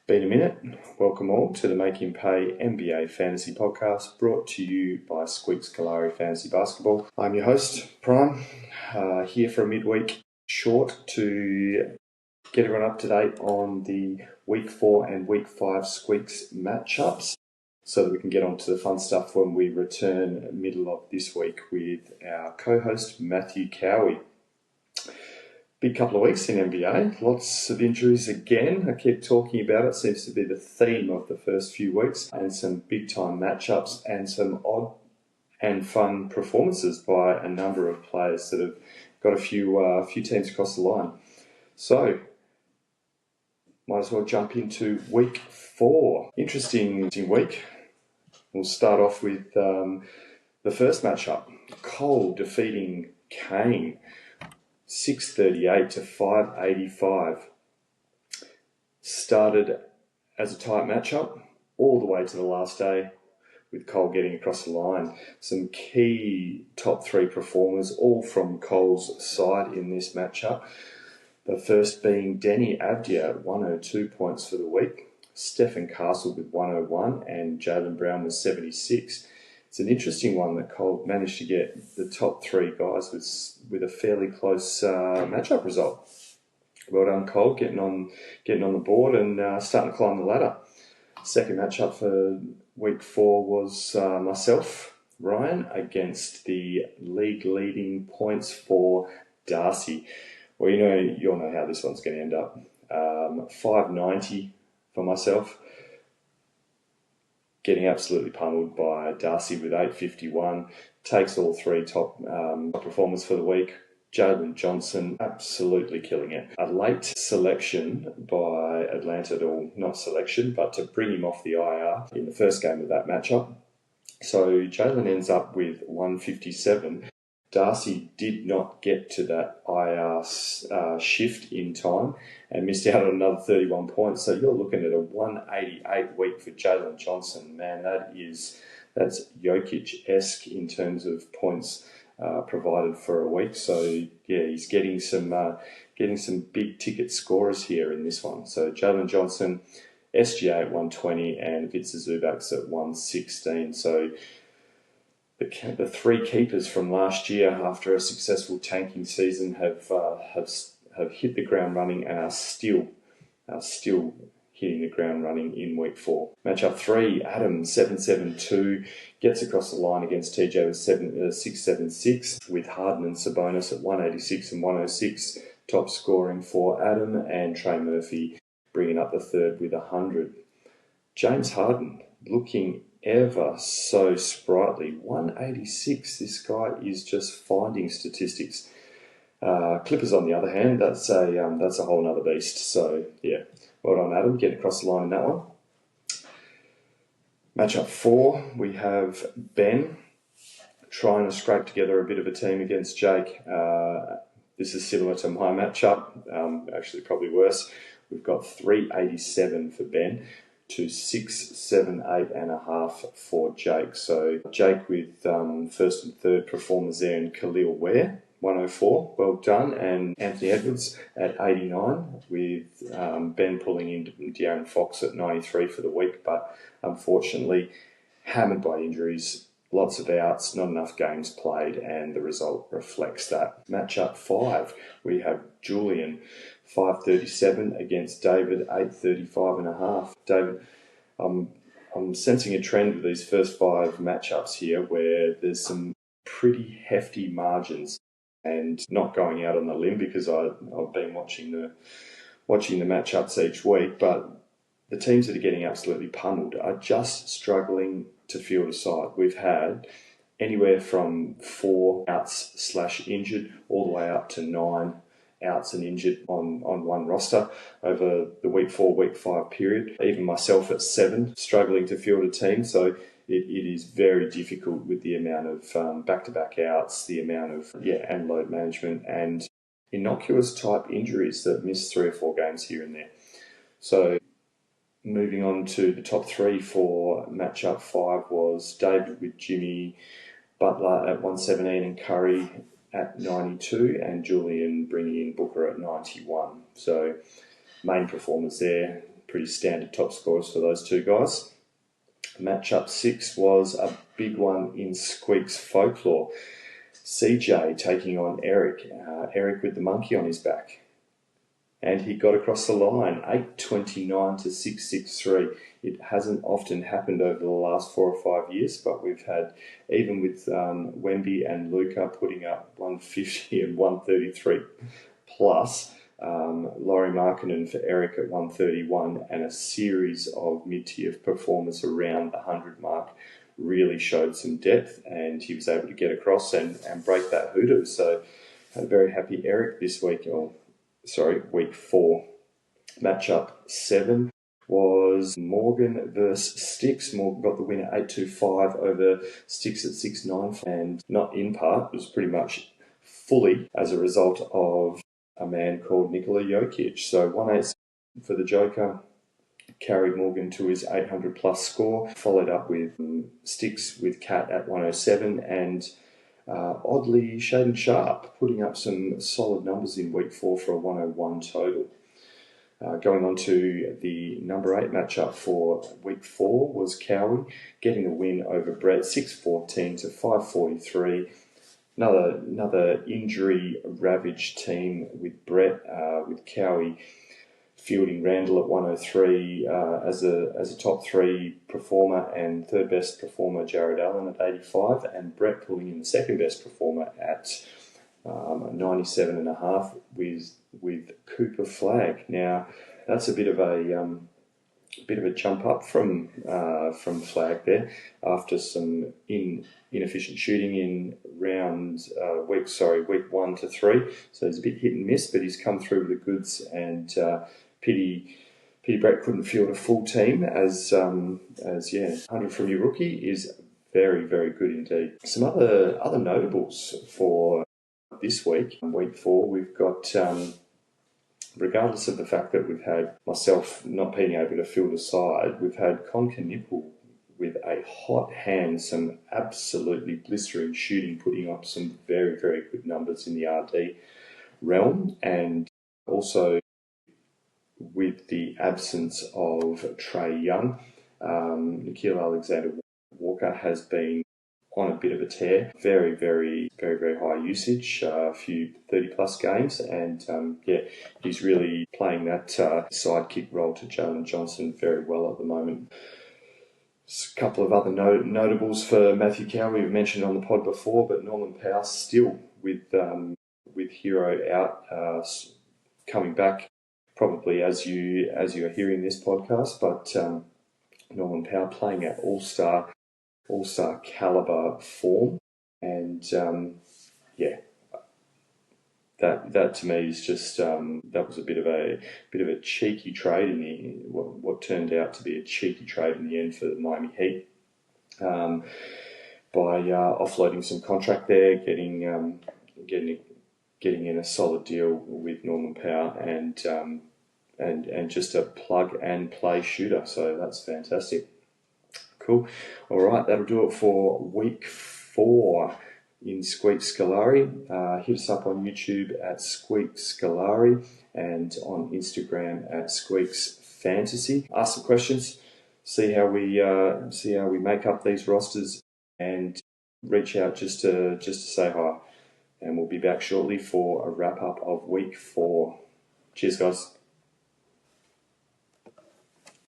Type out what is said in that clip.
Been a minute. Welcome all to the Make Him Pay NBA Fantasy Podcast, brought to you by Squeaks Fantasy Basketball. I'm your host, Prime, here for a midweek short to get everyone up to date on the Week 4 and Week 5 Squeaks matchups, so that we can get on to the fun stuff when we return middle of this week with our co-host, Matthew Cowie. Big couple of weeks in NBA, lots of injuries again. I keep talking about it, seems to be the theme of the first few weeks, and some big time matchups and some odd and fun performances by a number of players that have got a few teams across the line. So, might as well jump into week 4. Interesting week. We'll start off with the first matchup, Cole defeating Kane. 638 to 585. Started as a tight matchup all the way to the last day, with Cole getting across the line. Some key top 3 performers, all from Cole's side in this matchup. The first being Denny Avdia at 102 points for the week, Stephen Castle with 101, and Jaylen Brown with 76. It's an interesting one that Cole managed to get the top 3 guys with a fairly close matchup result. Well done, Cole, getting on the board and starting to climb the ladder. Second matchup for week 4 was myself, Ryan, against the league-leading points for Darcy. Well, you all know how this one's going to end up. 590 for myself. Getting absolutely pummeled by Darcy with 851. Takes all 3 top performers for the week. Jalen Johnson absolutely killing it. A late selection by Atlanta, or not selection, but to bring him off the IR in the first game of that matchup. So Jalen ends up with 157. Darcy did not get to that IR shift in time and missed out on another 31 points. So you're looking at a 188 week for Jalen Johnson. Man, that's Jokic-esque in terms of points provided for a week. So yeah, he's getting some big ticket scorers here in this one. So Jalen Johnson, SGA at 120, and Victor Zubac's at 116. So the 3 keepers from last year, after a successful tanking season, have hit the ground running and are still hitting the ground running in week 4. Matchup 3, Adam 772 gets across the line against TJ with 676, with Harden and Sabonis at 186 and 106. Top scoring for Adam, and Trey Murphy bringing up the third with 100. James Harden looking ever so sprightly. 186. This guy is just finding statistics. Clippers, on the other hand, that's a whole other beast. So yeah, well done, Adam, getting across the line in that one. Matchup 4, we have Ben trying to scrape together a bit of a team against Jake. This is similar to my matchup, actually probably worse. We've got 387 for Ben to 678.5 for Jake. So Jake with first and third performers there, and Khalil Ware, 104, well done, and Anthony Edwards at 89, with Ben pulling in De'Aaron Fox at 93 for the week, but unfortunately hammered by injuries, lots of outs, not enough games played, and the result reflects that. Matchup 5, we have Julian, 537 against David, 835.5. David, I'm sensing a trend with these first 5 matchups here where there's some pretty hefty margins, and not going out on the limb because I've been watching the matchups each week, but the teams that are getting absolutely pummeled are just struggling to field a side. We've had anywhere from 4 outs/injured all the way up to 9 outs and injured on one roster over the week 4, week 5 period. Even myself at 7 struggling to field a team. So it is very difficult with the amount of back-to-back outs, the amount of and load management, and innocuous type injuries that miss 3 or 4 games here and there. So moving on to the top 3 for matchup 5 was David with Jimmy Butler at 117 and Curry at 92, and Julian bringing in Booker at 91. So main performers there, pretty standard top scores for those two guys. Matchup 6 was a big one in Squeaks folklore. CJ taking on Eric. Eric with the monkey on his back. And he got across the line, 829 to 663. It hasn't often happened over the last 4 or 5 years, but we've had, even with Wemby and Luca putting up 150 and 133 plus, Laurie Markkinen for Eric at 131, and a series of mid-tier performers around the 100 mark really showed some depth, and he was able to get across and break that hoodoo. So had a very happy Eric this week, week 4. Matchup 7 was Morgan versus Sticks. Morgan got the win at 825 over Sticks at 695, and not in part, it was pretty much fully as a result of a man called Nikola Jokic. So 187 for the Joker carried Morgan to his 800 plus score, followed up with Sticks with Cat at 107, and oddly Shaden Sharp putting up some solid numbers in week 4 for a 101 total. Going on to the number 8 matchup for week 4 was Cowie getting the win over Brett, 614 to 543. Another injury-ravaged team with Brett, with Cowie fielding Randall at 103 as a top 3 performer, and third best performer Jared Allen at 85, and Brett pulling in the second best performer at 97.5 with Cooper Flag. Now that's a bit of a jump up from Flag there after some inefficient shooting in week 1 to 3. So he's a bit hit and miss, but he's come through with the goods, and pity Brett couldn't field a full team as 100 from your rookie is very, very good indeed. Some other notables for this week, week 4, we've got, regardless of the fact that we've had myself not being able to field a side, we've had Conker Nipple with a hot hand, some absolutely blistering shooting, putting up some very, very good numbers in the RD realm, and also with the absence of Trae Young, Nickeil Alexander-Walker has been on a bit of a tear. Very, very, very, very high usage, a few 30-plus games, and he's really playing that sidekick role to Jalen Johnson very well at the moment. A couple of other notables for Matthew Cowie we've mentioned on the pod before, but Norman Powell still with Hero out, coming back probably as you are hearing this podcast, but Norman Powell playing at all-star caliber form, and that to me is just that was a bit of a cheeky trade in the what turned out to be a cheeky trade in the end for the Miami Heat, by offloading some contract there, getting in a solid deal with Norman Powell, and just a plug and play shooter. So that's fantastic. Cool. All right, that'll do it for week 4 in Squeaks Scolari. Hit us up on YouTube at Squeaks Scolari and on Instagram at Squeaks Fantasy. Ask some questions, see how we make up these rosters, and reach out just to say hi. And we'll be back shortly for a wrap up of week 4. Cheers, guys.